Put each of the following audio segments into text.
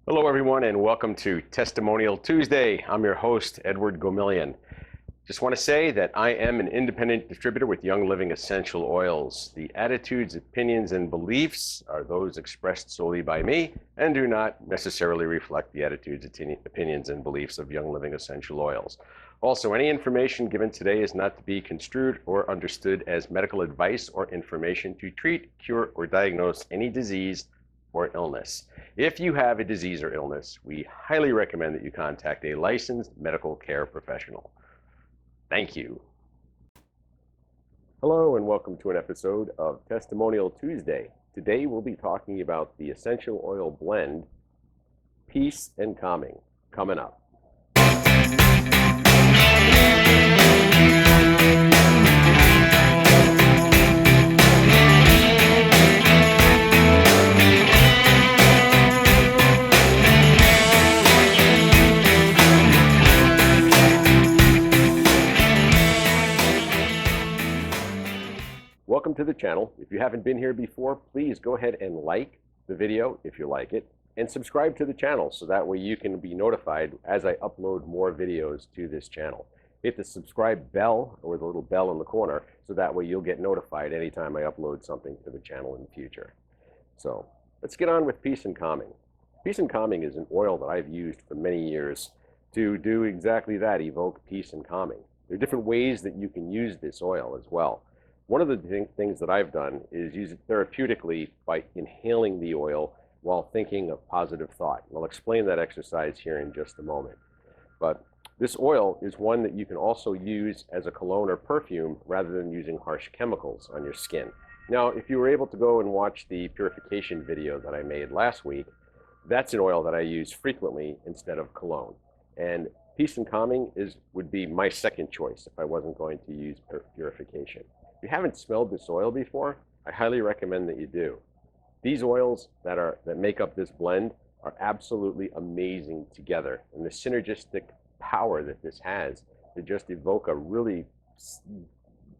Hello, everyone, and welcome to Testimonial Tuesday. I'm your host, Edward Gomillion. Just want to say that I am an independent distributor with Young Living Essential Oils. The attitudes, opinions, and beliefs are those expressed solely by me and do not necessarily reflect the attitudes, opinions, and beliefs of Young Living Essential Oils. Also, any information given today is not to be construed or understood as medical advice or information to treat, cure, or diagnose any disease or illness. If you have a disease or illness, we highly recommend that you contact a licensed medical care professional. Thank you. Hello, and welcome to an episode of Testimonial Tuesday. Today we'll be talking about the essential oil blend, Peace and Calming, coming up. Welcome to the channel. If you haven't been here before, please go ahead and like the video if you like it, and subscribe to the channel so that way you can be notified as I upload more videos to this channel. Hit the subscribe bell or the little bell in the corner so that way you'll get notified anytime I upload something to the channel in the future. So let's get on with Peace and Calming. Peace and Calming is an oil that I've used for many years to do exactly that, evoke peace and calming. There are different ways that you can use this oil as well. One of the things that I've done is use it therapeutically by inhaling the oil while thinking of positive thought. And I'll explain that exercise here in just a moment. But this oil is one that you can also use as a cologne or perfume rather than using harsh chemicals on your skin. Now, if you were able to go and watch the purification video that I made last week, that's an oil that I use frequently instead of cologne. And Peace and Calming would be my second choice if I wasn't going to use purification. If you haven't smelled this oil before, I highly recommend that you do. These oils that make up this blend are absolutely amazing together, and the synergistic power that this has to just evoke a really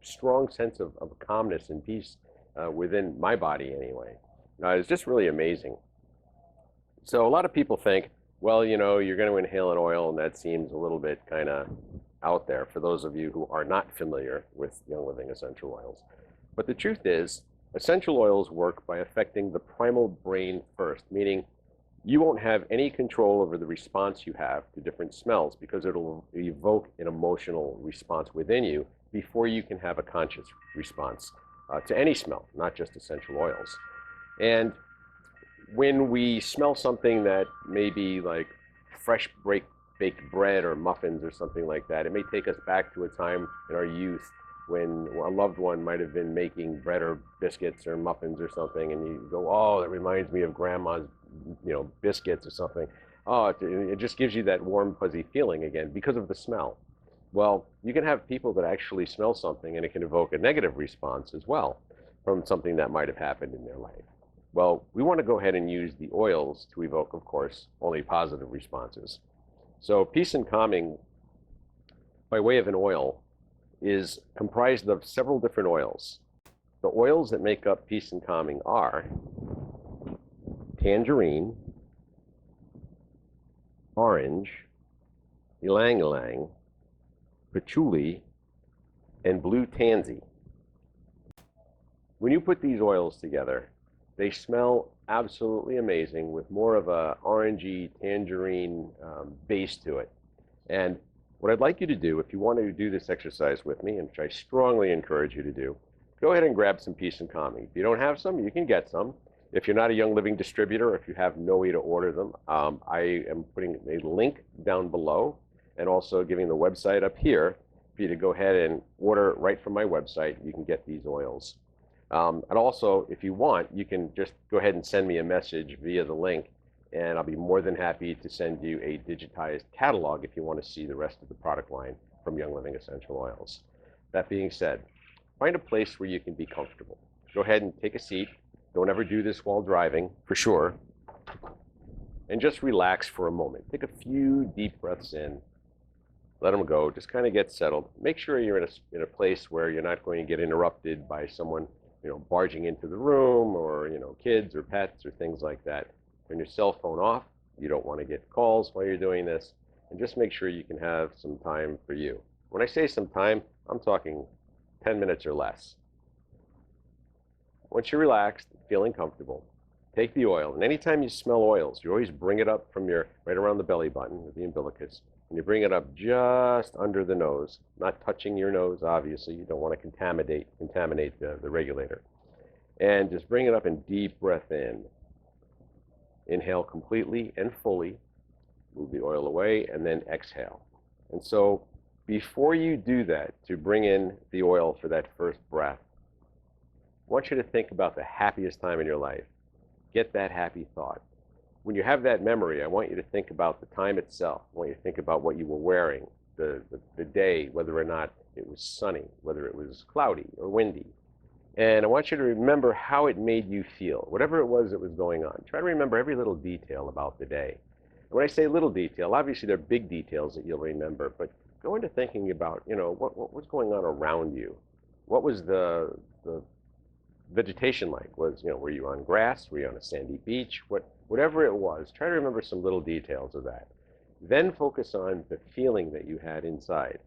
strong sense of calmness and peace within my body anyway. It's just really amazing. So a lot of people think, well, you know, you're going to inhale an oil and that seems a little bit kind of out there for those of you who are not familiar with Young Living essential oils. But the truth is, essential oils work by affecting the primal brain first, meaning you won't have any control over the response you have to different smells because it'll evoke an emotional response within you before you can have a conscious response to any smell, not just essential oils. And when we smell something that may be like fresh baked bread or muffins or something like that, it may take us back to a time in our youth when a loved one might have been making bread or biscuits or muffins or something, and you go, oh, that reminds me of grandma's, biscuits or something. Oh, it just gives you that warm, fuzzy feeling again because of the smell. Well, you can have people that actually smell something and it can evoke a negative response as well from something that might have happened in their life. Well, we want to go ahead and use the oils to evoke, of course, only positive responses. So Peace and Calming, by way of an oil, is comprised of several different oils. The oils that make up Peace and Calming are tangerine, orange, ylang ylang, patchouli, and blue tansy. When you put these oils together, they smell absolutely amazing with more of a orangey tangerine base to it. And what I'd like you to do, if you want to do this exercise with me, and which I strongly encourage you to do, go ahead and grab some Peace and Calming. If you don't have some, you can get some. If you're not a Young Living distributor, or if you have no way to order them, I am putting a link down below and also giving the website up here for you to go ahead and order right from my website. You can get these oils. And also, if you want, you can just go ahead and send me a message via the link, and I'll be more than happy to send you a digitized catalog if you want to see the rest of the product line from Young Living Essential Oils. That being said, find a place where you can be comfortable. Go ahead and take a seat. Don't ever do this while driving, for sure. And just relax for a moment. Take a few deep breaths in. Let them go. Just kind of get settled. Make sure you're in a place where you're not going to get interrupted by someone barging into the room, or kids or pets or things like that. Turn your cell phone off You don't want to get calls while you're doing this, and just make sure you can have some time for you. When I say some time, I'm talking 10 minutes or less. Once you're relaxed, feeling comfortable, take the oil, and anytime you smell oils, you always bring it up from your right around the belly button with the umbilicus, and you bring it up just under the nose, not touching your nose, obviously. You don't want to contaminate the regulator. And just bring it up and deep breath in. Inhale completely and fully, move the oil away, and then exhale. And so before you do that, to bring in the oil for that first breath, I want you to think about the happiest time in your life. Get that happy thought. When you have that memory, I want you to think about the time itself. I want you to think about what you were wearing, the day, whether or not it was sunny, whether it was cloudy or windy. And I want you to remember how it made you feel, whatever it was that was going on. Try to remember every little detail about the day. And when I say little detail, obviously there are big details that you'll remember, but go into thinking about, what was going on around you. What was the vegetation like? Were you on grass? Were you on a sandy beach? Whatever it was, try to remember some little details of that. Then focus on the feeling that you had inside.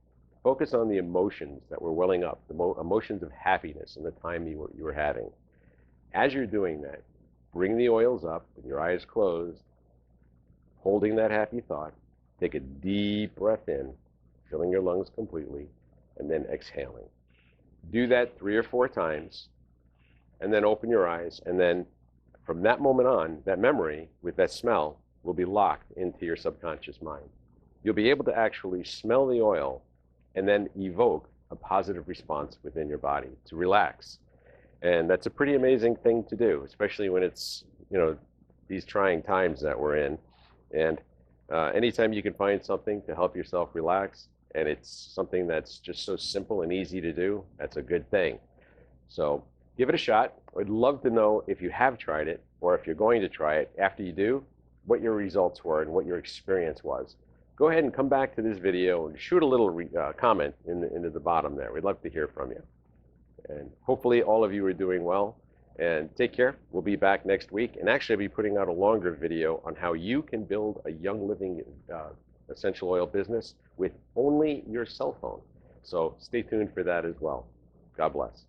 Focus on the emotions that were welling up, the emotions of happiness and the time you were having. As you're doing that, bring the oils up with your eyes closed, holding that happy thought. Take a deep breath in, filling your lungs completely, and then exhaling. Do that 3 or 4 times, and then open your eyes, and then from that moment on, that memory with that smell will be locked into your subconscious mind. You'll be able to actually smell the oil and then evoke a positive response within your body to relax. And that's a pretty amazing thing to do, especially when it's, these trying times that we're in. And anytime you can find something to help yourself relax, and it's something that's just so simple and easy to do, that's a good thing. So give it a shot. I'd love to know if you have tried it, or if you're going to try it after you do, what your results were and what your experience was. Go ahead and come back to this video and shoot a little comment into the bottom there. We'd love to hear from you. And hopefully all of you are doing well. And take care. We'll be back next week. And actually, I'll be putting out a longer video on how you can build a young living essential oil business with only your cell phone. So stay tuned for that as well. God bless.